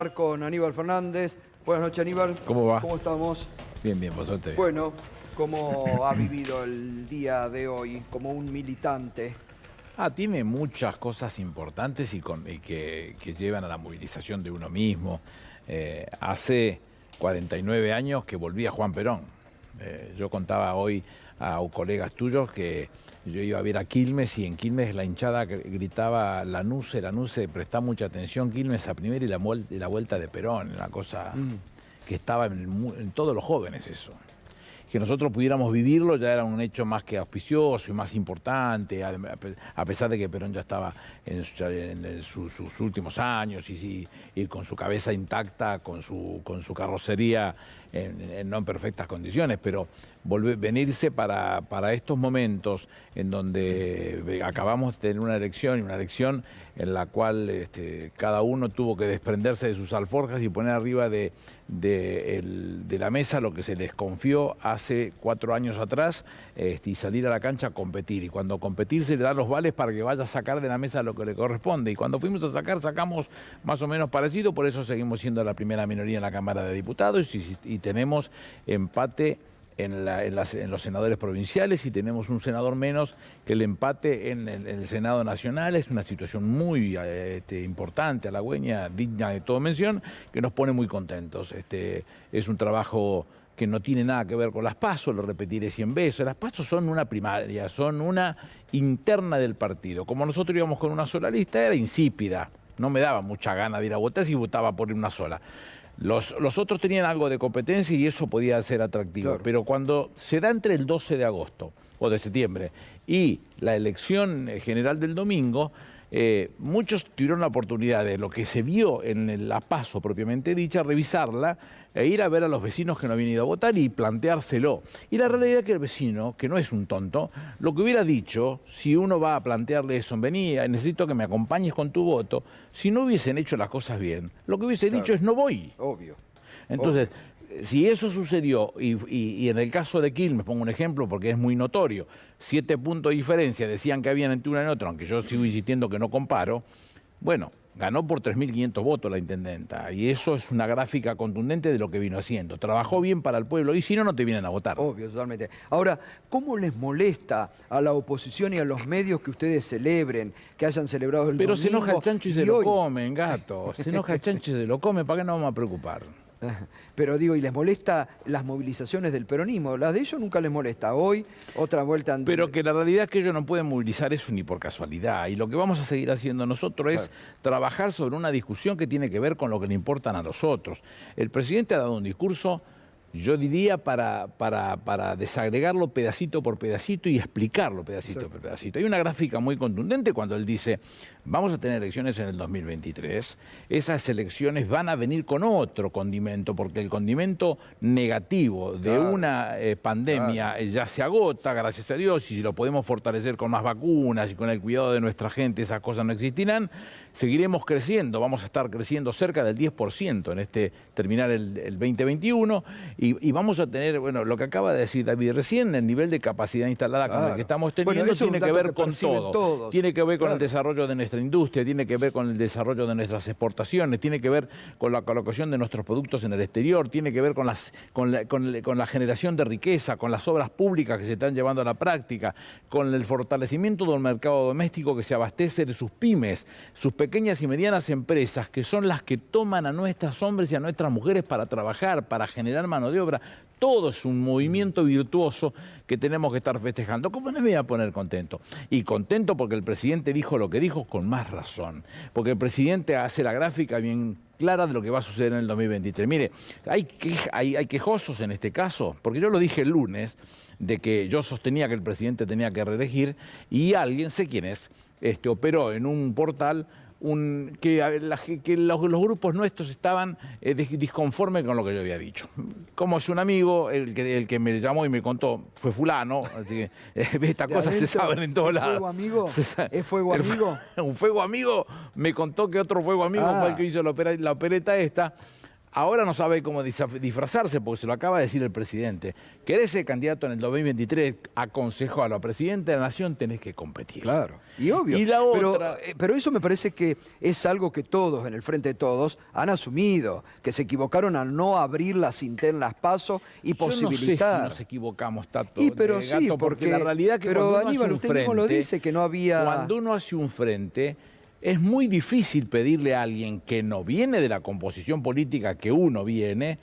charlar con Aníbal Fernández. Buenas noches, Aníbal. ¿Cómo va? ¿Cómo estamos? Bien, bien, por suerte. Bueno, ¿cómo ha vivido el día de hoy como un militante? Tiene muchas cosas importantes y que llevan a la movilización de uno mismo. Hace 49 años que volvía Juan Perón. Yo contaba hoy a colegas tuyos que yo iba a ver a Quilmes y en Quilmes la hinchada gritaba Lanuse, prestá mucha atención, Quilmes a primera y la vuelta de Perón, una cosa que estaba en todos los jóvenes eso. Que nosotros pudiéramos vivirlo ya era un hecho más que auspicioso y más importante, a pesar de que Perón ya estaba en sus últimos años y con su cabeza intacta, con su carrocería no en perfectas condiciones, pero venirse para estos momentos en donde acabamos de tener una elección en la cual cada uno tuvo que desprenderse de sus alforjas y poner arriba de la mesa lo que se les confió hace 4 años atrás y salir a la cancha a competir. Y cuando competir se le dan los vales para que vaya a sacar de la mesa lo que le corresponde. Y cuando fuimos a sacar, sacamos más o menos parecido, por eso seguimos siendo la primera minoría en la Cámara de Diputados y tenemos empate en los senadores provinciales y tenemos un senador menos que el empate en el Senado Nacional. Es una situación muy importante, halagüeña, digna de toda mención, que nos pone muy contentos. Es un trabajo que no tiene nada que ver con las PASO, lo repetiré 100 veces. Las PASO son una primaria, son una interna del partido. Como nosotros íbamos con una sola lista, era insípida. No me daba mucha gana de ir a votar si votaba por una sola. Los otros tenían algo de competencia y eso podía ser atractivo, claro. Pero cuando se da entre el 12 de agosto o de septiembre y la elección general del domingo, muchos tuvieron la oportunidad de lo que se vio en la PASO propiamente dicha, revisarla e ir a ver a los vecinos que no habían ido a votar y planteárselo. Y la realidad es que el vecino, que no es un tonto, lo que hubiera dicho, si uno va a plantearle eso, vení, necesito que me acompañes con tu voto, si no hubiesen hecho las cosas bien, lo que hubiese dicho es no voy. Obvio. Entonces, si eso sucedió, y en el caso de Quilmes, pongo un ejemplo porque es muy notorio, 7 puntos de diferencia, decían que habían entre uno y otro, aunque yo sigo insistiendo que no comparo, bueno, ganó por 3.500 votos la intendenta, y eso es una gráfica contundente de lo que vino haciendo. Trabajó bien para el pueblo, y si no, no te vienen a votar. Obvio, totalmente. Ahora, ¿cómo les molesta a la oposición y a los medios que ustedes celebren, que hayan celebrado el domingo? Pero se enoja el chancho y se lo comen, gato. Se enoja el chancho y se lo come, ¿para qué nos vamos a preocupar? Pero digo, ¿y les molesta las movilizaciones del peronismo? Las de ellos nunca les molesta. Hoy, otra vuelta... Pero que la realidad es que ellos no pueden movilizar eso ni por casualidad. Y lo que vamos a seguir haciendo nosotros es trabajar sobre una discusión que tiene que ver con lo que le importan a nosotros. El presidente ha dado un discurso, yo diría, para desagregarlo pedacito por pedacito y explicarlo pedacito por pedacito. Hay una gráfica muy contundente cuando él dice, vamos a tener elecciones en el 2023, esas elecciones van a venir con otro condimento, porque el condimento negativo de una pandemia ya se agota, gracias a Dios, y si lo podemos fortalecer con más vacunas y con el cuidado de nuestra gente, esas cosas no existirán, seguiremos creciendo, vamos a estar creciendo cerca del 10% en terminar el 2021, y vamos a tener, bueno, lo que acaba de decir David recién, el nivel de capacidad instalada con el que estamos teniendo tiene que ver con todo. Todos. Tiene que ver con el desarrollo de nuestra industria, tiene que ver con el desarrollo de nuestras exportaciones, tiene que ver con la colocación de nuestros productos en el exterior, tiene que ver con la generación de riqueza, con las obras públicas que se están llevando a la práctica, con el fortalecimiento del mercado doméstico que se abastece de sus pymes, sus pequeñas y medianas empresas, que son las que toman a nuestros hombres y a nuestras mujeres para trabajar, para generar mano de obra. Todo es un movimiento virtuoso que tenemos que estar festejando. ¿Cómo no me voy a poner contento? Y contento porque el presidente dijo lo que dijo con más razón. Porque el presidente hace la gráfica bien clara de lo que va a suceder en el 2023. Mire, hay quejosos en este caso, porque yo lo dije el lunes, de que yo sostenía que el presidente tenía que reelegir, y alguien, sé quién es, operó en un portal que los grupos nuestros estaban disconformes con lo que yo había dicho. Como es un amigo, el que me llamó y me contó, fue fulano, así que estas cosas se saben en todos lados. ¿Fuego amigo? ¿Es fuego amigo? Un fuego amigo me contó que otro fuego amigo fue el que hizo la opereta esta. ahora no sabe cómo disfrazarse porque se lo acaba de decir el presidente. ¿Querés ser candidato en el 2023? Aconsejó a la presidenta de la Nación, tenés que competir. Claro, y obvio. Y la otra... pero eso me parece que es algo que todos, en el Frente de Todos, han asumido, que se equivocaron al no abrir las internas PASO y posibilitar. Yo no sé si nos equivocamos, Tato, pero Gato, sí, porque la realidad es que pero cuando uno Aníbal, hace un usted frente, mismo lo dice, que no había... Cuando uno hace un frente, es muy difícil pedirle a alguien que no viene de la composición política que uno viene,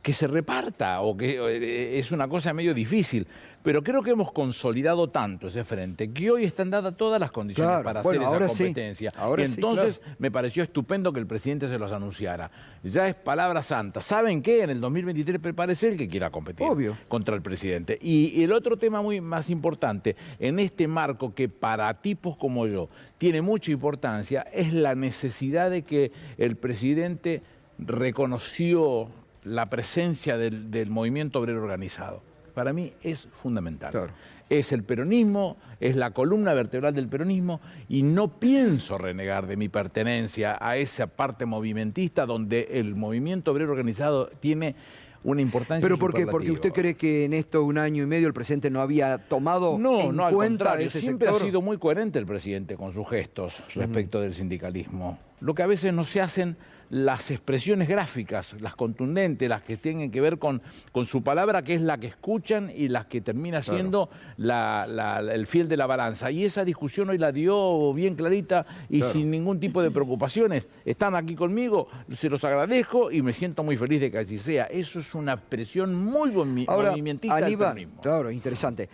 que se reparta, o que es una cosa medio difícil. Pero creo que hemos consolidado tanto ese frente que hoy están dadas todas las condiciones para hacer esa competencia. Ahora y entonces sí, claro. me pareció estupendo que el presidente se los anunciara. Ya es palabra santa. ¿Saben qué? En el 2023 prepárese el que quiera competir contra el presidente. Y el otro tema más importante, en este marco que para tipos como yo tiene mucha importancia, es la necesidad de que el presidente reconoció la presencia del movimiento obrero organizado. Para mí es fundamental. Claro. Es el peronismo, es la columna vertebral del peronismo y no pienso renegar de mi pertenencia a esa parte movimentista donde el movimiento obrero organizado tiene una importancia superlativa. ¿Pero porque usted cree que en esto 1 año y medio el presidente no había tomado en al cuenta contrario, ese siempre sector? ha sido muy coherente el presidente con sus gestos respecto del sindicalismo. Lo que a veces no se hacen las expresiones gráficas, las contundentes, las que tienen que ver con su palabra, que es la que escuchan y las que termina siendo el fiel de la balanza. Y esa discusión hoy la dio bien clarita y sin ningún tipo de preocupaciones. Están aquí conmigo, se los agradezco y me siento muy feliz de que así sea. Eso es una expresión muy movimentista del peronismo. Claro, interesante.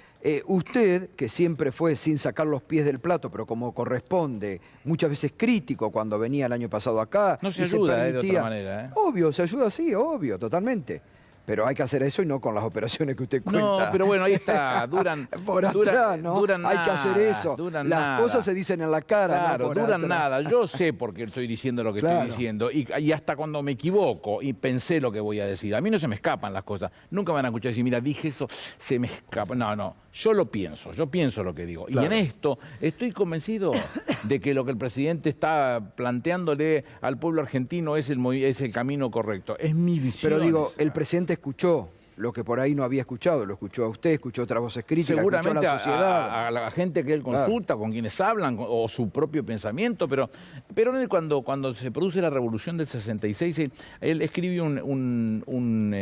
Usted, que siempre fue sin sacar los pies del plato, pero como corresponde, muchas veces crítico cuando venía el año pasado acá. No se ayuda de otra manera. Obvio, se ayuda, sí, obvio, totalmente. Pero hay que hacer eso y no con las operaciones que usted cuenta. No, pero bueno, ahí está, duran... Por atrás, ¿no? Hay que hacer eso. Las cosas se dicen en la cara, claro, no por duran atrás. nada. Yo sé por qué estoy diciendo lo que estoy diciendo. Y hasta cuando me equivoco y pensé lo que voy a decir. A mí no se me escapan las cosas. Nunca me van a escuchar decir, mira, dije eso, se me escapa. No. Yo lo pienso, yo pienso lo que digo. Y en esto estoy convencido de que lo que el presidente está planteándole al pueblo argentino es el camino correcto. Es mi visión. Pero digo, el presidente escuchó lo que por ahí no había escuchado, lo escuchó a usted, escuchó otras voces críticas, seguramente escuchó a la sociedad. A la gente que él consulta, con quienes hablan, o su propio pensamiento, pero él cuando se produce la revolución del 66, él escribe un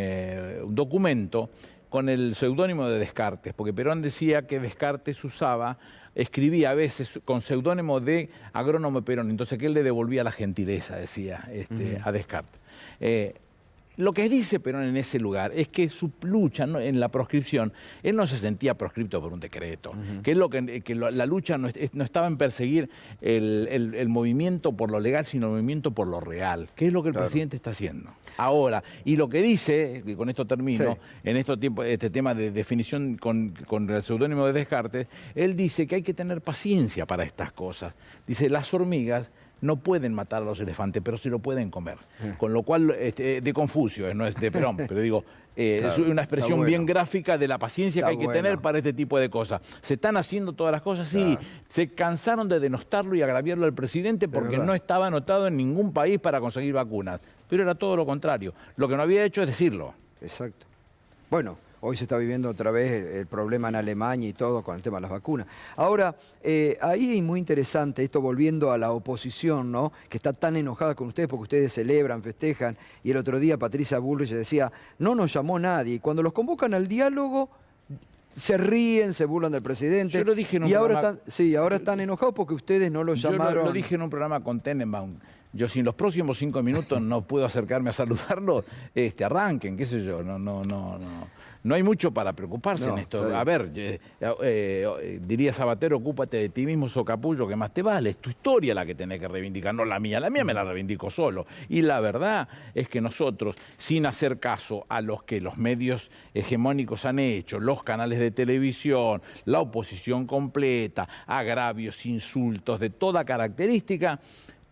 documento con el seudónimo de Descartes, porque Perón decía que Descartes escribía a veces con seudónimo de agrónomo Perón, entonces que él le devolvía la gentileza, decía, a Descartes. Lo que dice Perón en ese lugar es que su lucha en la proscripción, él no se sentía proscripto por un decreto, que la lucha no estaba en perseguir el movimiento por lo legal, sino el movimiento por lo real, que es lo que el presidente está haciendo ahora. Y lo que dice, y con esto termino, en este tema de definición con el seudónimo de Descartes, él dice que hay que tener paciencia para estas cosas. Dice, las hormigas no pueden matar a los elefantes, pero sí lo pueden comer. Con lo cual, de Confucio, no es de Perón, pero digo, es una expresión bien gráfica de la paciencia que hay que tener para este tipo de cosas. ¿Se están haciendo todas las cosas? Sí. Se cansaron de denostarlo y agraviarlo al presidente porque no estaba anotado en ningún país para conseguir vacunas. Pero era todo lo contrario. Lo que no había hecho es decirlo. Exacto. Bueno, hoy se está viviendo otra vez el problema en Alemania y todo con el tema de las vacunas. Ahora, ahí es muy interesante esto, volviendo a la oposición, ¿no? Que está tan enojada con ustedes porque ustedes celebran, festejan. Y el otro día Patricia Bullrich decía, no nos llamó nadie. Y cuando los convocan al diálogo, se ríen, se burlan del presidente. Yo lo dije en un programa. Ahora están enojados porque ustedes no lo llamaron. Yo lo dije en un programa con Tenenbaum. Yo, si en los próximos 5 minutos no puedo acercarme a saludarlos, arranquen, qué sé yo, no hay mucho para preocuparse en esto. A ver, diría Sabatero, ocúpate de ti mismo, socapullo, que más te vale. Es tu historia la que tenés que reivindicar, no la mía. La mía me la reivindico solo. Y la verdad es que nosotros, sin hacer caso a los que los medios hegemónicos han hecho, los canales de televisión, la oposición completa, agravios, insultos de toda característica,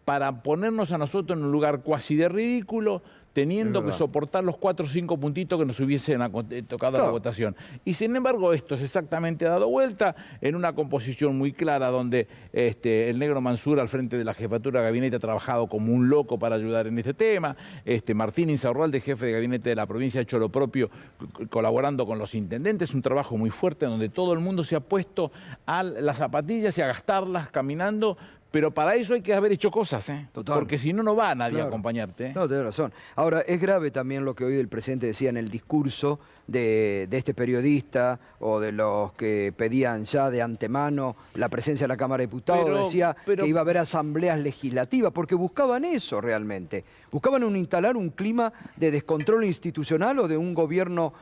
para ponernos a nosotros en un lugar cuasi de ridículo, teniendo que soportar los 4 o 5 puntitos que nos hubiesen tocado la votación. Y sin embargo esto es exactamente dado vuelta en una composición muy clara donde el negro Mansur al frente de la jefatura de gabinete ha trabajado como un loco para ayudar en este tema, Martín Insaurralde, jefe de gabinete de la provincia, ha hecho lo propio colaborando con los intendentes, un trabajo muy fuerte donde todo el mundo se ha puesto a las zapatillas y a gastarlas caminando. Pero para eso hay que haber hecho cosas, ¿eh? Total. Porque si no, no va nadie a acompañarte, ¿eh? No, tenés razón. Ahora, es grave también lo que hoy el presidente decía en el discurso de este periodista o de los que pedían ya de antemano la presencia de la Cámara de Diputados. Decía que iba a haber asambleas legislativas, porque buscaban eso realmente. Buscaban instalar un clima de descontrol institucional o de un gobierno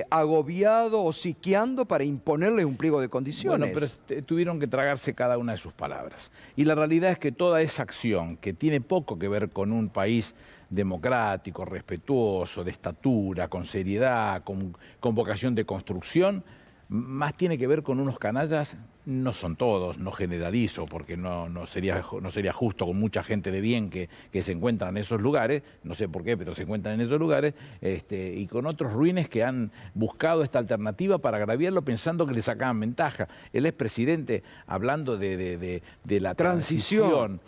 agobiado o siqueando para imponerles un pliego de condiciones. Bueno, pero tuvieron que tragarse cada una de sus palabras. Y la realidad es que toda esa acción, que tiene poco que ver con un país democrático, respetuoso, de estatura, con seriedad, con vocación de construcción, más tiene que ver con unos canallas, no son todos, no generalizo, porque no sería justo con mucha gente de bien que se encuentran en esos lugares, no sé por qué, pero se encuentran en esos lugares, y con otros ruines que han buscado esta alternativa para agraviarlo pensando que le sacaban ventaja. El expresidente, hablando de la transición,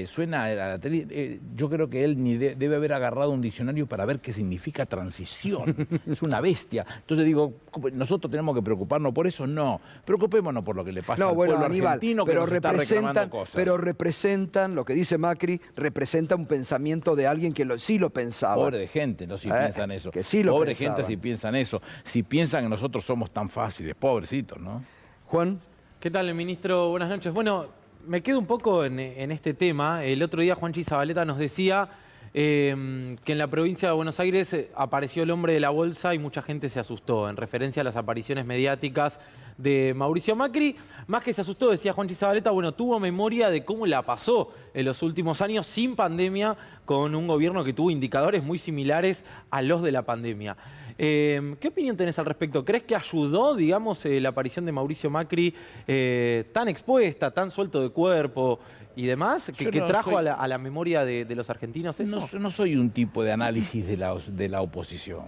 suena a la tele, yo creo que él ni debe haber agarrado un diccionario para ver qué significa transición. Es una bestia. Entonces digo, ¿nosotros tenemos que preocuparnos por eso? No, preocupémonos por lo que le pasa al pueblo argentino, que nos está reclamando cosas. Pero representan, lo que dice Macri, representa un pensamiento de alguien que sí lo pensaba. Pobre de gente, no si piensan eso. Que sí lo Pobre pensaban. gente si piensan eso. Si piensan que nosotros somos tan fáciles, pobrecitos, ¿no? Juan. ¿Qué tal, ministro? Buenas noches. Bueno, me quedo un poco en este tema. El otro día Juanchi Zabaleta nos decía que en la provincia de Buenos Aires apareció el hombre de la bolsa y mucha gente se asustó, en referencia a las apariciones mediáticas de Mauricio Macri. Más que se asustó, decía Juanchi Zabaleta, bueno, tuvo memoria de cómo la pasó en los últimos años sin pandemia, con un gobierno que tuvo indicadores muy similares a los de la pandemia. ¿Qué opinión tenés al respecto? ¿Crees que ayudó, digamos, la aparición de Mauricio Macri tan expuesta, tan suelto de cuerpo y demás, que trajo a la memoria de los argentinos eso? No soy un tipo de análisis de la oposición.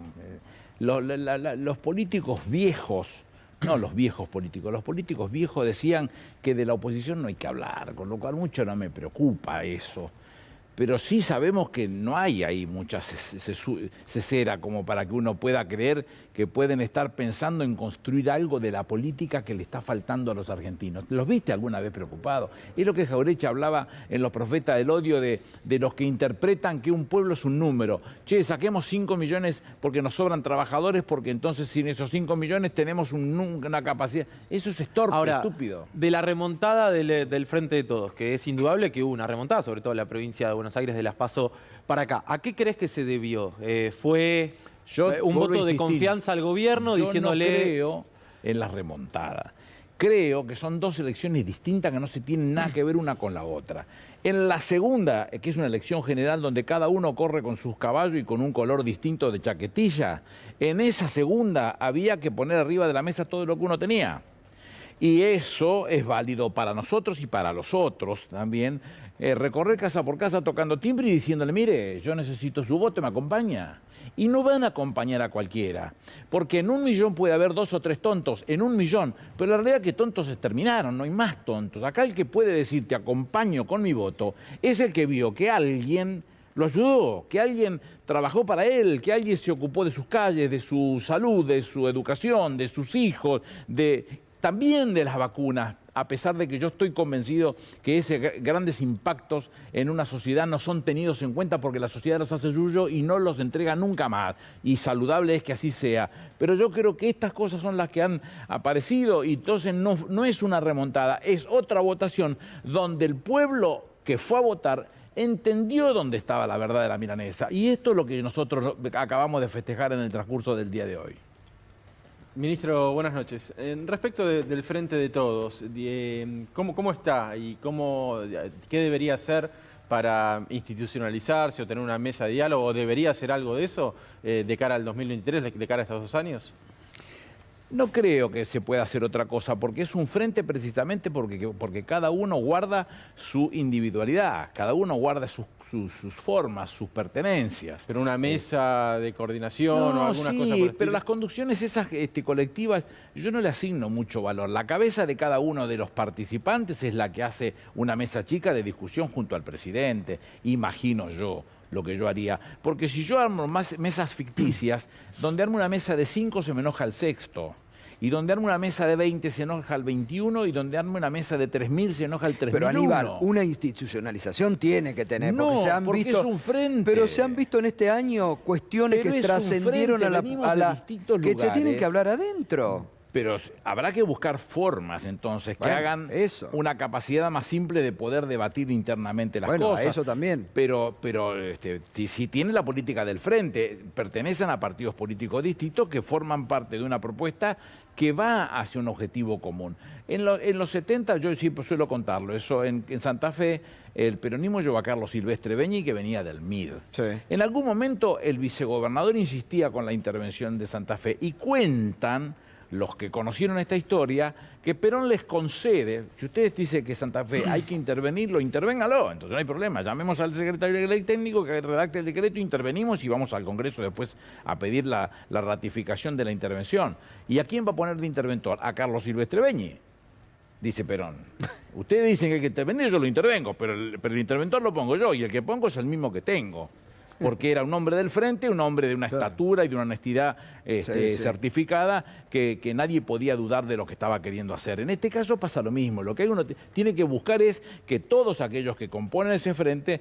Los políticos viejos, no los viejos políticos, los políticos viejos decían que de la oposición no hay que hablar, con lo cual mucho no me preocupa eso. Pero sí sabemos que no hay ahí mucha cesera como para que uno pueda creer que pueden estar pensando en construir algo de la política que le está faltando a los argentinos. ¿Los viste alguna vez preocupados? Es lo que Jauretche hablaba en Los Profetas del Odio de los que interpretan que un pueblo es un número. Che, saquemos 5 millones porque nos sobran trabajadores, porque entonces sin esos 5 millones tenemos una capacidad. Eso es estorpe, estúpido. De la remontada del Frente de Todos, que es indudable que hubo una remontada, sobre todo en la provincia de Buenos Aires, de las PASO para acá. ¿A qué crees que se debió? ¿Fue un voto de confianza al gobierno diciéndole...? Yo no creo en la remontada. Creo que son dos elecciones distintas que no se tienen nada que ver una con la otra. En la segunda, que es una elección general donde cada uno corre con sus caballos y con un color distinto de chaquetilla, en esa segunda había que poner arriba de la mesa todo lo que uno tenía. Y eso es válido para nosotros y para los otros también. Recorrer casa por casa tocando timbre y diciéndole, mire, yo necesito su voto, ¿me acompaña? Y no van a acompañar a cualquiera, porque en 1 millón puede haber 2 o 3 tontos, en 1 millón, pero la realidad es que tontos se terminaron, no hay más tontos. Acá el que puede decir, te acompaño con mi voto, es el que vio que alguien lo ayudó, que alguien trabajó para él, que alguien se ocupó de sus calles, de su salud, de su educación, de sus hijos, también de las vacunas, a pesar de que yo estoy convencido que esos grandes impactos en una sociedad no son tenidos en cuenta porque la sociedad los hace suyo y no los entrega nunca más. Y saludable es que así sea. Pero yo creo que estas cosas son las que han aparecido y entonces no es una remontada, es otra votación donde el pueblo que fue a votar entendió dónde estaba la verdad de la milanesa. Y esto es lo que nosotros acabamos de festejar en el transcurso del día de hoy. Ministro, buenas noches. Respecto del Frente de Todos, ¿cómo está y qué debería hacer para institucionalizarse o tener una mesa de diálogo? ¿O debería hacer algo de eso de cara al 2023, de cara a estos 2 años? No creo que se pueda hacer otra cosa, porque es un frente precisamente porque cada uno guarda su individualidad, cada uno guarda sus formas, sus pertenencias. Pero una mesa de coordinación o algunas cosas por el pero estilo. las conducciones esas colectivas, yo no le asigno mucho valor. La cabeza de cada uno de los participantes es la que hace una mesa chica de discusión junto al presidente, imagino yo. Lo que yo haría. Porque si yo armo más mesas ficticias, donde armo una mesa de 5 se me enoja el sexto. Y donde armo una mesa de 20 se enoja el 21 y donde armo una mesa de 3.000 se enoja el 3.001. Pero Aníbal, una institucionalización tiene que tener, porque No, se han porque visto, es un frente. pero se han visto en este año cuestiones Pero que es un trascendieron frente, a venimos de distintos que se tienen lugares. que hablar adentro. Pero habrá que buscar formas entonces que Bueno, hagan eso. una capacidad más simple de poder debatir internamente las Bueno, a cosas. eso también. Pero si tiene la política del frente, pertenecen a partidos políticos distintos que forman parte de una propuesta que va hacia un objetivo común. En los 70, yo siempre suelo contarlo, eso en Santa Fe, el peronismo llevó a Carlos Silvestre Beñi, que venía del MID. Sí. En algún momento el vicegobernador insistía con la intervención de Santa Fe y cuentan los que conocieron esta historia, que Perón les concede, si ustedes dicen que Santa Fe hay que intervenirlo, intervéngalo, entonces no hay problema, llamemos al secretario de ley técnico que redacte el decreto, intervenimos y vamos al Congreso después a pedir la ratificación de la intervención. ¿Y a quién va a poner de interventor? A Carlos Silvestre Beñi, dice Perón. Ustedes dicen que hay que intervenir, yo lo intervengo, pero el interventor lo pongo yo y el que pongo es el mismo que tengo. Porque era un hombre del frente, un hombre de una estatura y de una honestidad certificada que nadie podía dudar de lo que estaba queriendo hacer. En este caso pasa lo mismo. Lo que uno tiene que buscar es que todos aquellos que componen ese frente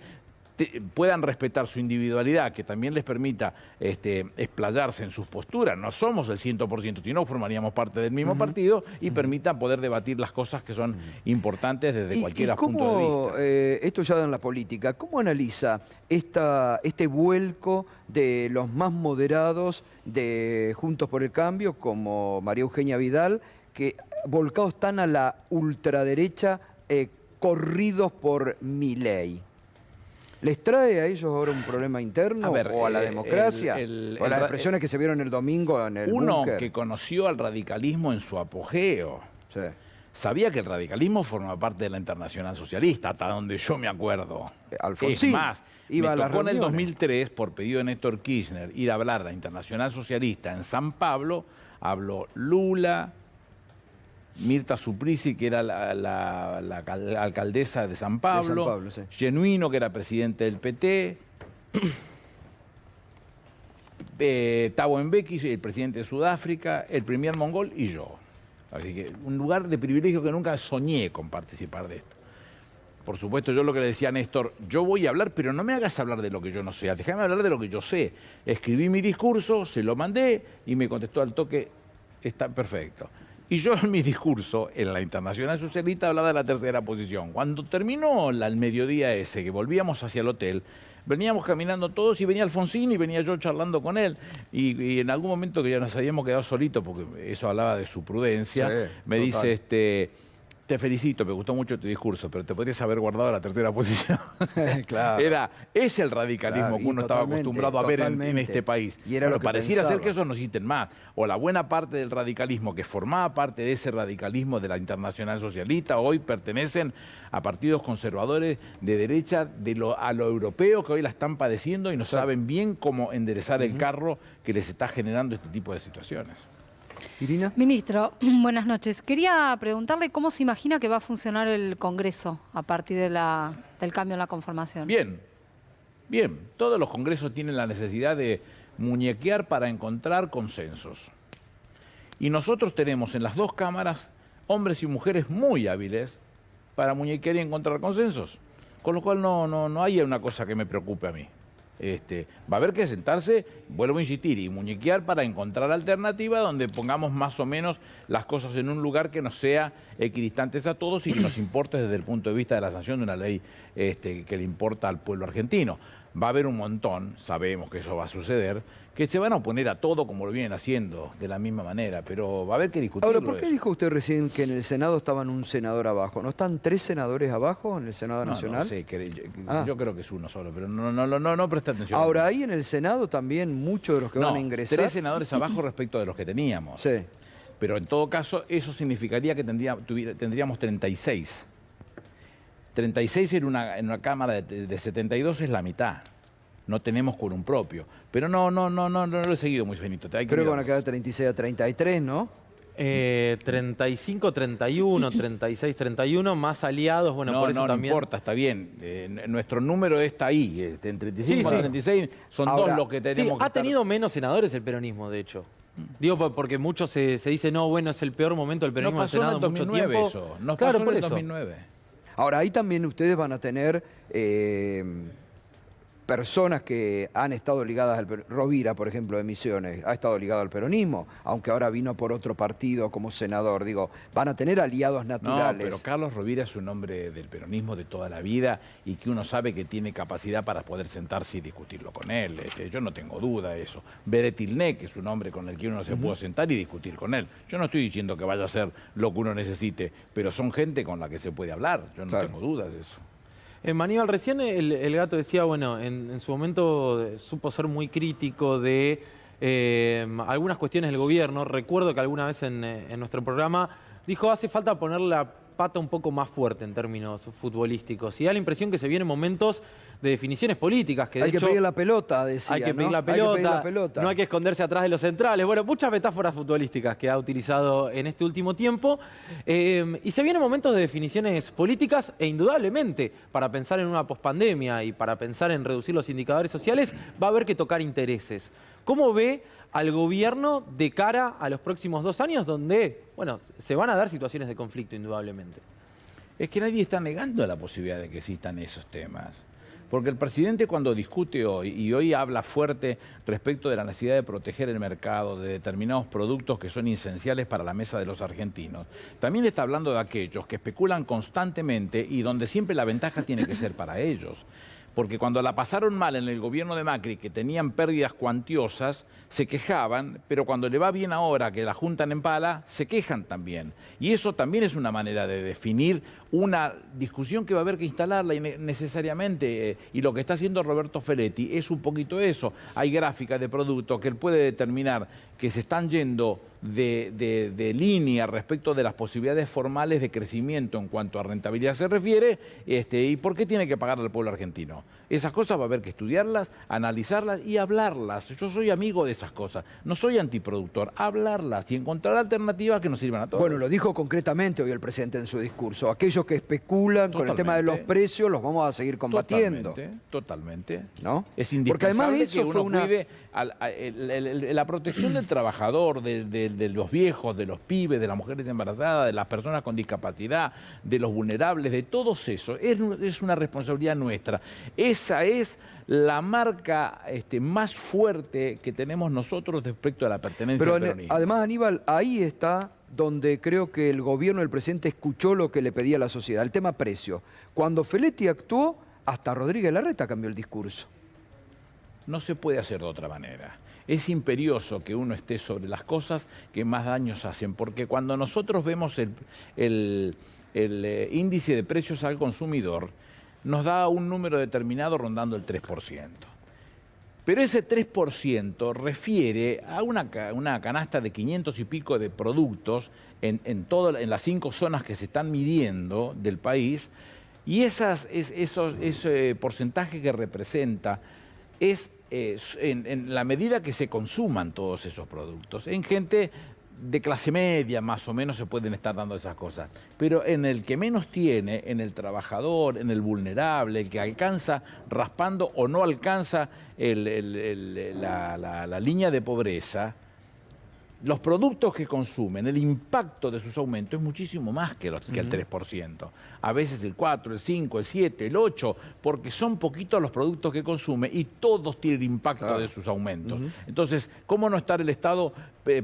puedan respetar su individualidad, que también les permita explayarse en sus posturas. No somos el 100%, si no formaríamos parte del mismo partido y permitan poder debatir las cosas que son importantes desde cualquier punto de vista. Esto ya en la política, ¿cómo analiza este vuelco de los más moderados de Juntos por el Cambio, como María Eugenia Vidal, que volcados están a la ultraderecha, corridos por Milei? ¿Les trae a ellos ahora un problema interno o a la democracia? O las expresiones que se vieron el domingo en el Uno búnker. que conoció al radicalismo en su apogeo, Sí. sabía que el radicalismo forma parte de la Internacional Socialista, hasta donde yo me acuerdo. Alfonsín Es más, iba me a las tocó en el reuniones. 2003, por pedido de Néstor Kirchner, ir a hablar a la Internacional Socialista en San Pablo. Habló Lula, Mirta Suplicy, que era la alcaldesa de San Pablo, sí. Genuino, que era presidente del PT, Thabo Mbeki, el presidente de Sudáfrica, el premier mongol y yo. Así que un lugar de privilegio que nunca soñé con participar de esto. Por supuesto, yo lo que le decía a Néstor, yo voy a hablar, pero no me hagas hablar de lo que yo no sé, déjame hablar de lo que yo sé. Escribí mi discurso, se lo mandé y me contestó al toque, está perfecto. Y yo en mi discurso, en la Internacional Socialista, hablaba de la tercera posición. Cuando terminó el mediodía ese, que volvíamos hacia el hotel, veníamos caminando todos y venía Alfonsín y venía yo charlando con él. Y en algún momento que ya nos habíamos quedado solitos, porque eso hablaba de su prudencia, Sí, me total. dice, te felicito, me gustó mucho tu discurso, pero te podrías haber guardado la tercera posición. Claro. Es el radicalismo Claro, que y uno estaba totalmente, acostumbrado a ver en totalmente. este país. Y era lo que pareciera ser pensaba. que esos no existen más. O la buena parte del radicalismo que formaba parte de ese radicalismo de la Internacional Socialista, hoy pertenecen a partidos conservadores de derecha a lo europeo, que hoy la están padeciendo y no saben bien cómo enderezar el carro que les está generando este tipo de situaciones. Irina. Ministro, buenas noches. Quería preguntarle cómo se imagina que va a funcionar el Congreso a partir del cambio en la conformación. Bien, bien. Todos los congresos tienen la necesidad de muñequear para encontrar consensos. Y nosotros tenemos en las dos cámaras hombres y mujeres muy hábiles para muñequear y encontrar consensos. Con lo cual no hay una cosa que me preocupe a mí. Va a haber que sentarse, vuelvo a insistir, y muñequear para encontrar alternativas donde pongamos más o menos las cosas en un lugar que nos sea equidistantes a todos y que nos importe desde el punto de vista de la sanción de una ley que le importa al pueblo argentino. Va a haber un montón, sabemos que eso va a suceder, que se van a oponer a todo como lo vienen haciendo de la misma manera, pero va a haber que discutirlo. Ahora, ¿por qué dijo usted recién que en el Senado estaban un senador abajo? ¿No están 3 senadores abajo en el Senado Nacional? No sé, yo creo que es uno solo, pero no presta atención. Ahora, ahí en el Senado también muchos de los que van a ingresar... 3 senadores abajo respecto de los que teníamos. Sí. Pero en todo caso, eso significaría que tendríamos 36. 36 en una Cámara de 72 es la mitad. No tenemos quórum propio. Pero no lo he seguido muy finito. Creo que van a quedar 36 a 33, ¿no? 35, 31, 36, 31, más aliados, bueno, por eso también... No importa, está bien. Nuestro número está ahí, en 35 a 36, son Ahora, dos los que tenemos que ha estar. tenido menos senadores el peronismo, de hecho. Digo, porque mucho se dice, no, bueno, es el peor momento del peronismo Nos pasó en el Senado en el mucho 2009 tiempo. eso. Nos Claro, pasó por en el eso. 2009. Ahora, ahí también ustedes van a tener personas que han estado ligadas al peronismo. Rovira, por ejemplo, de Misiones, ha estado ligado al peronismo, aunque ahora vino por otro partido como senador. Digo, van a tener aliados naturales. No, pero Carlos Rovira es un hombre del peronismo de toda la vida y que uno sabe que tiene capacidad para poder sentarse y discutirlo con él. Yo no tengo duda de eso. Beretilné, que es un hombre con el que uno se puede sentar y discutir con él. Yo no estoy diciendo que vaya a ser lo que uno necesite, pero son gente con la que se puede hablar. Yo no tengo dudas de eso. Maníbal, recién el gato decía, bueno, en su momento supo ser muy crítico de algunas cuestiones del gobierno. Recuerdo que alguna vez en nuestro programa dijo, hace falta poner la pata un poco más fuerte en términos futbolísticos. Y da la impresión que se vienen momentos de definiciones políticas. Que hay de que hecho, pedir la pelota, decía, hay que pedir ¿no? la pelota, hay que pedir la pelota. No hay que esconderse atrás de los centrales. Bueno, muchas metáforas futbolísticas que ha utilizado en este último tiempo. Y se vienen momentos de definiciones políticas e indudablemente para pensar en una pospandemia y para pensar en reducir los indicadores sociales va a haber que tocar intereses. ¿Cómo ve al gobierno de cara a los próximos 2 años donde, bueno, se van a dar situaciones de conflicto indudablemente? Es que nadie está negando la posibilidad de que existan esos temas. Porque el presidente cuando discute hoy, y hoy habla fuerte respecto de la necesidad de proteger el mercado, de determinados productos que son esenciales para la mesa de los argentinos, también está hablando de aquellos que especulan constantemente y donde siempre la ventaja tiene que ser para ellos. Porque cuando la pasaron mal en el gobierno de Macri, que tenían pérdidas cuantiosas, se quejaban, pero cuando le va bien ahora, que la juntan en pala, se quejan también. Y eso también es una manera de definir una discusión que va a haber que instalarla necesariamente. Y lo que está haciendo Roberto Feletti es un poquito eso. Hay gráficas de productos que él puede determinar que se están yendo de línea respecto de las posibilidades formales de crecimiento en cuanto a rentabilidad se refiere, y por qué tiene que pagar al pueblo argentino. Esas cosas va a haber que estudiarlas, analizarlas y hablarlas. Yo soy amigo de esas cosas, no soy antiproductor, hablarlas y encontrar alternativas que nos sirvan a todos. Bueno, lo dijo concretamente hoy el presidente en su discurso. Aquellos que especulan con el tema de los precios los vamos a seguir combatiendo. Totalmente. ¿No? Es Porque además indispensable eso que fue uno cuide la protección del trabajador, de los viejos, de los pibes, de las mujeres embarazadas, de las personas con discapacidad, de los vulnerables, de todos esos. Es una responsabilidad nuestra. Esa es la marca más fuerte que tenemos nosotros respecto a la pertenencia al peronismo. Además, Aníbal, ahí está donde creo que el gobierno del presidente escuchó lo que le pedía la sociedad, el tema precio. Cuando Feletti actuó, hasta Rodríguez Larreta cambió el discurso. No se puede hacer de otra manera. Es imperioso que uno esté sobre las cosas que más daños hacen, porque cuando nosotros vemos el índice de precios al consumidor, nos da un número determinado rondando el 3%. Pero ese 3% refiere a una canasta de 500 y pico de productos en las 5 zonas que se están midiendo del país, y ese porcentaje que representa es en la medida que se consuman todos esos productos. En gente de clase media más o menos se pueden estar dando esas cosas, pero en el que menos tiene, en el trabajador, en el vulnerable, el que alcanza raspando o no alcanza la línea de pobreza, los productos que consumen, el impacto de sus aumentos es muchísimo más que el 3%. A veces el 4, el 5, el 7, el 8, porque son poquitos los productos que consume y todos tienen impacto de sus aumentos. Entonces, ¿cómo no estar el Estado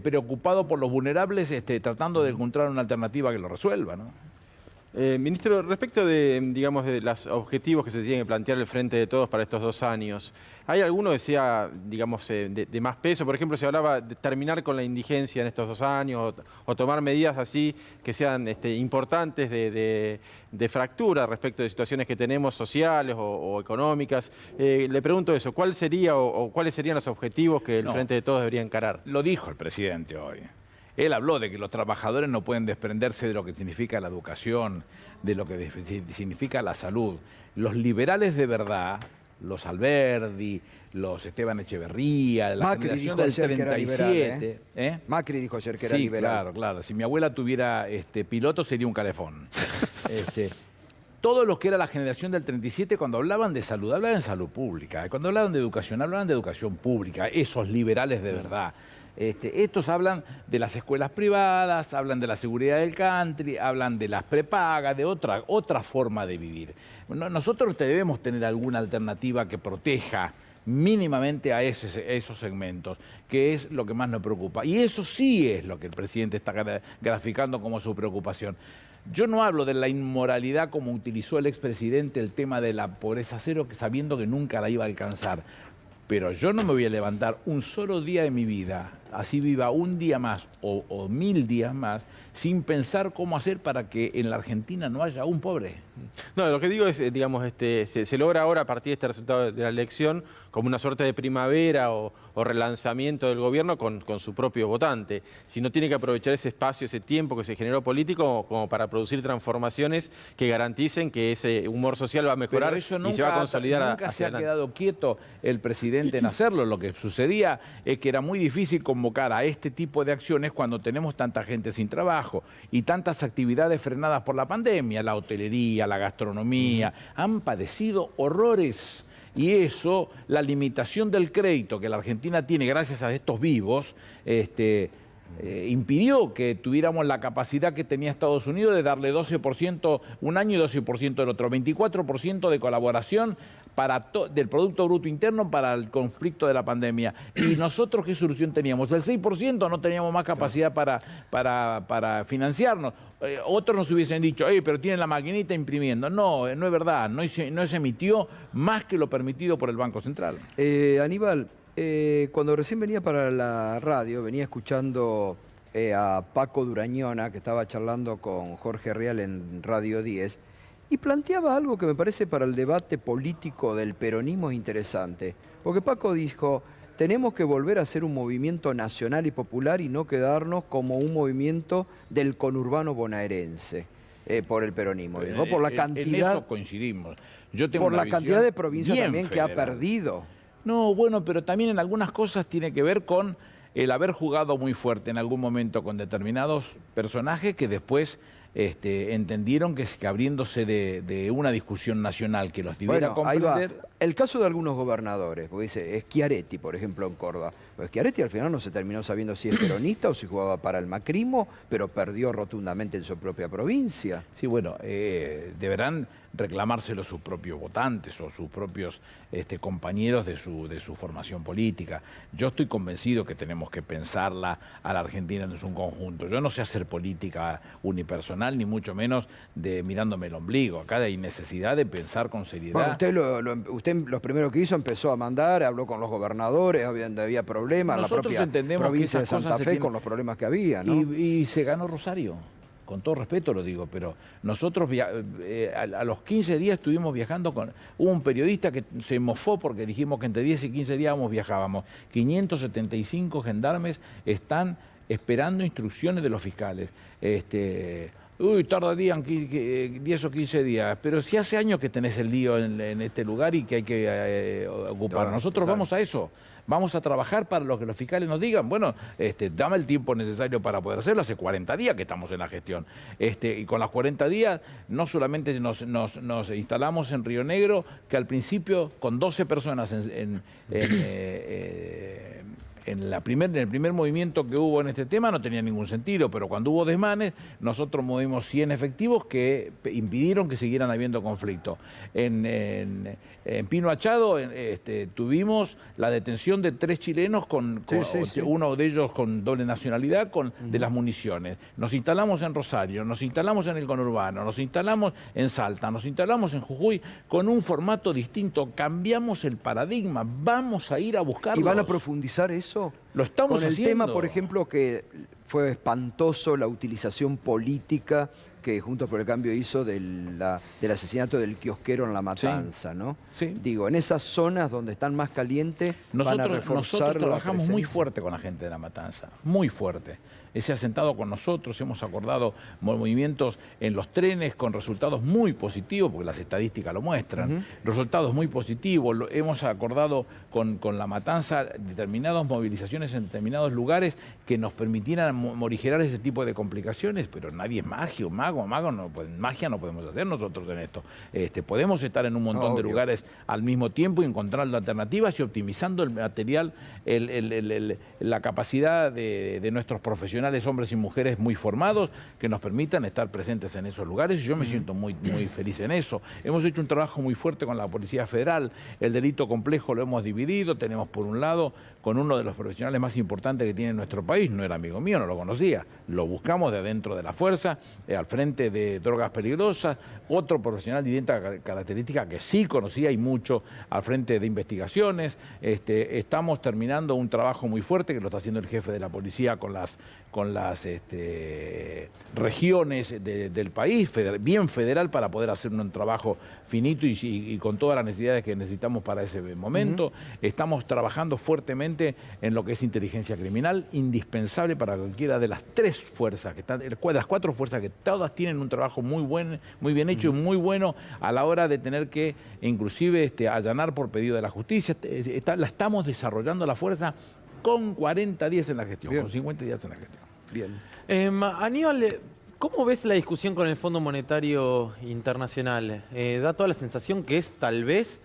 preocupado por los vulnerables, tratando de encontrar una alternativa que lo resuelva, ¿no? Ministro, respecto de, digamos, de los objetivos que se tienen que plantear el Frente de Todos para estos 2 años, ¿hay alguno que sea, digamos, de más peso? Por ejemplo, se hablaba de terminar con la indigencia en estos 2 años o tomar medidas así que sean importantes de fractura respecto de situaciones que tenemos sociales o económicas. Le pregunto eso, ¿cuál sería o cuáles serían los objetivos que el Frente de Todos debería encarar? Lo dijo el presidente hoy. Él habló de que los trabajadores no pueden desprenderse de lo que significa la educación, de lo que significa la salud. Los liberales de verdad, los Alberdi, los Esteban Echeverría, la Macri generación dijo del ayer que era 37. liberal, Macri dijo ayer que era Sí, liberal. claro, claro. Si mi abuela tuviera piloto sería un calefón. Todos los que era la generación del 37, cuando hablaban de salud, hablaban de salud pública. Cuando hablaban de educación, hablaban de educación pública. Esos liberales de verdad. Estos hablan de las escuelas privadas, hablan de la seguridad del country, hablan de las prepagas, de otra forma de vivir. Nosotros debemos tener alguna alternativa que proteja mínimamente a esos segmentos, que es lo que más nos preocupa. Y eso sí es lo que el presidente está graficando como su preocupación. Yo no hablo de la inmoralidad como utilizó el expresidente el tema de la pobreza cero, sabiendo que nunca la iba a alcanzar. Pero yo no me voy a levantar un solo día de mi vida, así viva un día más o 1000 días más, sin pensar cómo hacer para que en la Argentina no haya un pobre. No, lo que digo es, digamos, se logra ahora a partir de este resultado de la elección como una suerte de primavera o relanzamiento del gobierno con su propio votante. Si no tiene que aprovechar ese espacio, ese tiempo que se generó político como para producir transformaciones que garanticen que ese humor social va a mejorar Pero eso nunca, y se va a consolidar nunca hacia se ha adelante. quedado quieto el presidente en hacerlo. Lo que sucedía es que era muy difícil convocar a este tipo de acciones cuando tenemos tanta gente sin trabajo y tantas actividades frenadas por la pandemia, la hotelería, la gastronomía, han padecido horrores. Y eso, la limitación del crédito que la Argentina tiene gracias a estos vivos, impidió que tuviéramos la capacidad que tenía Estados Unidos de darle 12% un año y 12% el otro, 24% de colaboración del Producto Bruto Interno para el conflicto de la pandemia. ¿Y nosotros qué solución teníamos? El 6% no teníamos más capacidad para financiarnos. Otros nos hubiesen dicho, pero tienen la maquinita imprimiendo. No, no es verdad, no se emitió más que lo permitido por el Banco Central. Aníbal, cuando recién venía para la radio, venía escuchando a Paco Durañona, que estaba charlando con Jorge Real en Radio 10, y planteaba algo que me parece para el debate político del peronismo interesante. Porque Paco dijo, tenemos que volver a ser un movimiento nacional y popular y no quedarnos como un movimiento del conurbano bonaerense por el peronismo. Dijo, por la cantidad, en eso coincidimos. Yo tengo por una la cantidad visión de provincias bien también que ha federal. perdido. No, bueno, pero también en algunas cosas tiene que ver con el haber jugado muy fuerte en algún momento con determinados personajes que después entendieron que abriéndose de una discusión nacional que los debiera Bueno, ahí va. comprender. El caso de algunos gobernadores, porque dice Schiaretti, por ejemplo, en Córdoba. Pues Schiaretti al final no se terminó sabiendo si es peronista o si jugaba para el macrismo, pero perdió rotundamente en su propia provincia. Sí, bueno, deberán reclamárselo sus propios votantes o sus propios compañeros de su formación política. Yo estoy convencido que tenemos que pensarla a la Argentina en su conjunto. Yo no sé hacer política unipersonal, ni mucho menos mirándome el ombligo. Acá hay necesidad de pensar con seriedad. Bueno, usted lo primero que hizo empezó a mandar, habló con los gobernadores, había problemas, la Nosotros propia entendemos provincia que de esas Santa cosas se Fe tienen- con los problemas que había, ¿no? Y se ganó Rosario. Con todo respeto lo digo, pero nosotros a los 15 días estuvimos viajando hubo un periodista que se mofó porque dijimos que entre 10 y 15 días viajábamos. 575 gendarmes están esperando instrucciones de los fiscales. Tardarían 10 o 15 días, pero si hace años que tenés el lío en este lugar y que hay que ocupar. Claro, Nosotros total. vamos a eso. Vamos a trabajar para lo que los fiscales nos digan. Bueno, dame el tiempo necesario para poder hacerlo. Hace 40 días que estamos en la gestión. Y con las 40 días no solamente nos instalamos en Río Negro, que al principio con 12 personas en el primer movimiento que hubo en este tema no tenía ningún sentido, pero cuando hubo desmanes, nosotros movimos 100 efectivos que impidieron que siguieran habiendo conflicto. En Pino Achado tuvimos la detención de 3 chilenos, Sí. uno de ellos con doble nacionalidad, de las municiones. Nos instalamos en Rosario, nos instalamos en el conurbano, nos instalamos en Salta, nos instalamos en Jujuy con un formato distinto. Cambiamos el paradigma, vamos a ir a buscarlos. ¿Y van a profundizar eso? Lo estamos con el haciendo. tema, por ejemplo, que fue espantoso la utilización política que Juntos por el Cambio hizo del asesinato del kiosquero en La Matanza, ¿no? Sí. Digo, en esas zonas donde están más calientes van a reforzar nosotros trabajamos la muy presencia. fuerte con la gente de La Matanza, muy fuerte. Se ha sentado con nosotros, hemos acordado movimientos en los trenes con resultados muy positivos, porque las estadísticas lo muestran, resultados muy positivos. Hemos acordado con La Matanza determinadas movilizaciones en determinados lugares que nos permitieran morigerar ese tipo de complicaciones, pero nadie es mago no, pues, magia no podemos hacer nosotros en esto. Podemos estar en un montón de lugares al mismo tiempo y encontrando alternativas y optimizando el material, la capacidad de nuestros profesionales, hombres y mujeres muy formados, que nos permitan estar presentes en esos lugares, y yo me siento muy feliz en eso. Hemos hecho un trabajo muy fuerte con la Policía Federal, el delito complejo lo hemos dividido, tenemos por un lado con uno de los profesionales más importantes que tiene nuestro país, no era amigo mío, no lo conocía, lo buscamos de adentro de la fuerza, al frente de drogas peligrosas, otro profesional de idéntica característica que sí conocía y mucho al frente de investigaciones. Estamos terminando un trabajo muy fuerte que lo está haciendo el jefe de la policía con las regiones del país, bien federal, para poder hacer un trabajo finito y con todas las necesidades que necesitamos para ese momento. Estamos trabajando fuertemente en lo que es inteligencia criminal, indispensable para cualquiera de las tres fuerzas, de las cuatro fuerzas, que todas tienen un trabajo muy bien hecho y muy bueno a la hora de tener que inclusive allanar por pedido de la justicia. La estamos desarrollando la fuerza con 40 días en la gestión, Bien. con 50 días en la gestión. Bien. Aníbal, ¿cómo ves la discusión con el Fondo Monetario Internacional? Da toda la sensación que es tal vez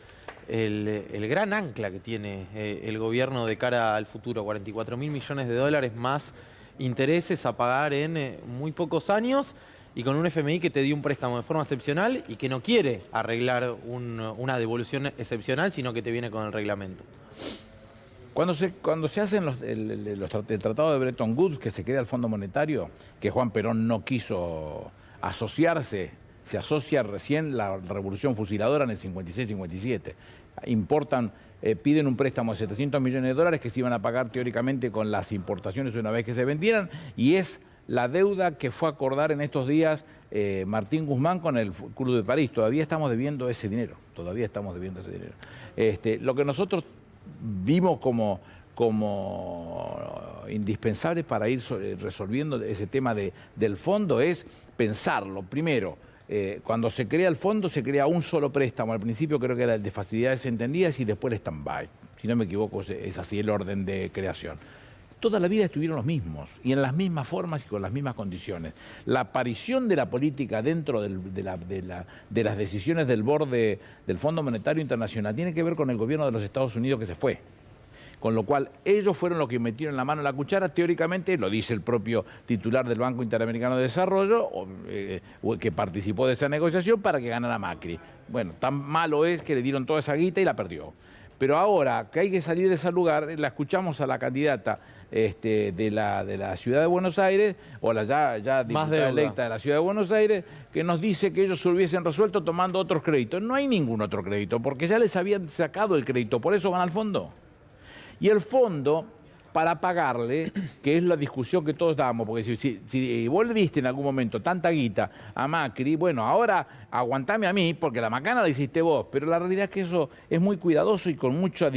el gran ancla que tiene el gobierno de cara al futuro. 44.000 millones de dólares más intereses a pagar en muy pocos años, y con un FMI que te dio un préstamo de forma excepcional y que no quiere arreglar una devolución excepcional, sino que te viene con el reglamento. Cuando se hacen el tratado de Bretton Woods, que se crea el Fondo Monetario, que Juan Perón no quiso asociarse, se asocia recién la Revolución Fusiladora en el 56-57. Piden un préstamo de 700 millones de dólares que se iban a pagar teóricamente con las importaciones una vez que se vendieran, y es la deuda que fue a acordar en estos días Martín Guzmán con el Club de París. Todavía estamos debiendo ese dinero, Lo que nosotros vimos como indispensable para ir resolviendo ese tema del fondo es pensarlo. Primero, cuando se crea el fondo, se crea un solo préstamo. Al principio creo que era el de facilidades entendidas y después el stand-by. Si no me equivoco, es así el orden de creación. Toda la vida estuvieron los mismos y en las mismas formas y con las mismas condiciones. La aparición de la política dentro de las decisiones del borde del Fondo Monetario Internacional tiene que ver con el gobierno de los Estados Unidos que se fue. Con lo cual, ellos fueron los que metieron la mano en la cuchara, teóricamente, lo dice el propio titular del Banco Interamericano de Desarrollo, que participó de esa negociación para que ganara Macri. Bueno, tan malo es que le dieron toda esa guita y la perdió. Pero ahora que hay que salir de ese lugar, la escuchamos a la candidata de la Ciudad de Buenos Aires, o la ya diputada electa de la Ciudad de Buenos Aires, que nos dice que ellos se lo hubiesen resuelto tomando otros créditos. No hay ningún otro crédito, porque ya les habían sacado el crédito, por eso van al fondo. Y el fondo, para pagarle, que es la discusión que todos damos, porque si vos le diste en algún momento tanta guita a Macri, bueno, ahora aguantame a mí, porque la macana la hiciste vos, pero la realidad es que eso es muy cuidadoso y con muchas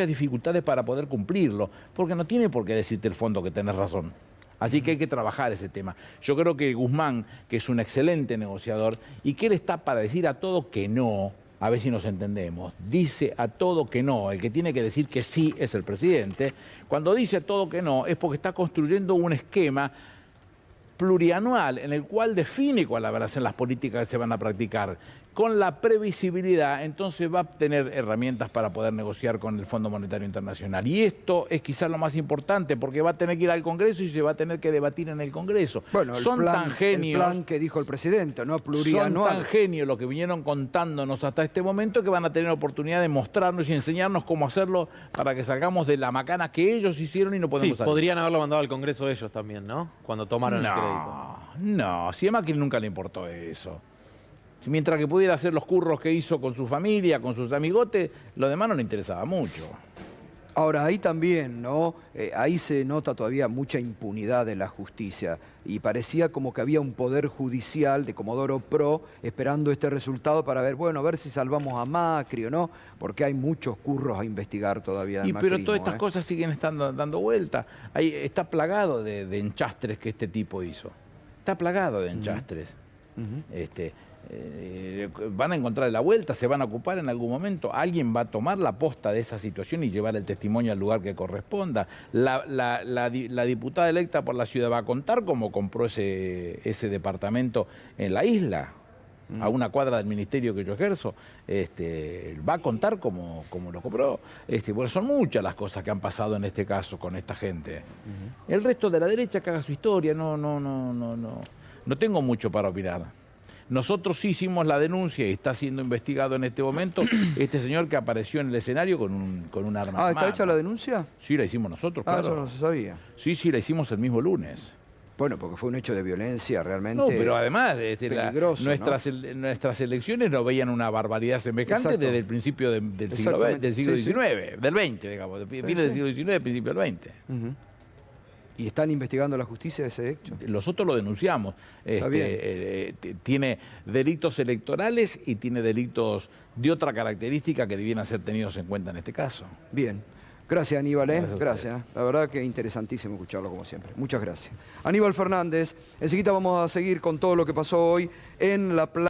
dificultades para poder cumplirlo, porque no tiene por qué decirte el fondo que tenés razón. Así que hay que trabajar ese tema. Yo creo que Guzmán, que es un excelente negociador, y que él está para decir a todo que no, a ver si nos entendemos, dice a todo que no. El que tiene que decir que sí es el presidente. Cuando dice a todo que no es porque está construyendo un esquema plurianual en el cual define cuáles van a ser las políticas que se van a practicar. Con la previsibilidad, entonces va a tener herramientas para poder negociar con el Fondo Monetario Internacional. Y esto es quizás lo más importante, porque va a tener que ir al Congreso y se va a tener que debatir en el Congreso. Bueno, el plan que dijo el presidente, ¿no? Plurianual. Son tan genios lo que vinieron contándonos hasta este momento que van a tener oportunidad de mostrarnos y enseñarnos cómo hacerlo para que salgamos de la macana que ellos hicieron y no podemos salir. Podrían haberlo mandado al Congreso ellos también, ¿no? Cuando tomaron el crédito. No, si a Macri nunca le importó eso. Mientras que pudiera hacer los curros que hizo con su familia, con sus amigotes, lo demás no le interesaba mucho. Ahora, ahí también, ¿no? Ahí se nota todavía mucha impunidad de la justicia y parecía como que había un poder judicial de Comodoro Pro esperando este resultado para ver, bueno, a ver si salvamos a Macri o no, porque hay muchos curros a investigar todavía del Pero macrismo, todas estas cosas siguen estando dando vuelta. Ahí está plagado de enchastres que este tipo hizo. Está plagado de enchastres. Van a encontrar la vuelta, se van a ocupar en algún momento, alguien va a tomar la posta de esa situación y llevar el testimonio al lugar que corresponda. La diputada electa por la ciudad va a contar cómo compró ese departamento en la isla, a una cuadra del ministerio que yo ejerzo. Va a contar cómo lo compró. Porque son muchas las cosas que han pasado en este caso con esta gente. El resto de la derecha que haga su historia, no tengo mucho para opinar. Nosotros sí hicimos la denuncia y está siendo investigado en este momento este señor que apareció en el escenario con un arma en Ah, ¿está mano. hecha la denuncia? Sí, la hicimos nosotros, Ah, claro. eso no se sabía. Sí, la hicimos el mismo lunes. Bueno, porque fue un hecho de violencia realmente No, pero además peligroso, nuestras elecciones no veían una barbaridad semejante Exacto. desde el principio del siglo Exactamente, XIX, sí, sí. del XX, digamos, fines del siglo XIX, principio del XX. ¿Y están investigando la justicia ese hecho? Nosotros lo denunciamos. Tiene delitos electorales y tiene delitos de otra característica que debieran ser tenidos en cuenta en este caso. Bien. Gracias, Aníbal. Gracias a Gracias. La verdad que interesantísimo escucharlo como siempre. Muchas gracias. Aníbal Fernández. Enseguida vamos a seguir con todo lo que pasó hoy en la plaza.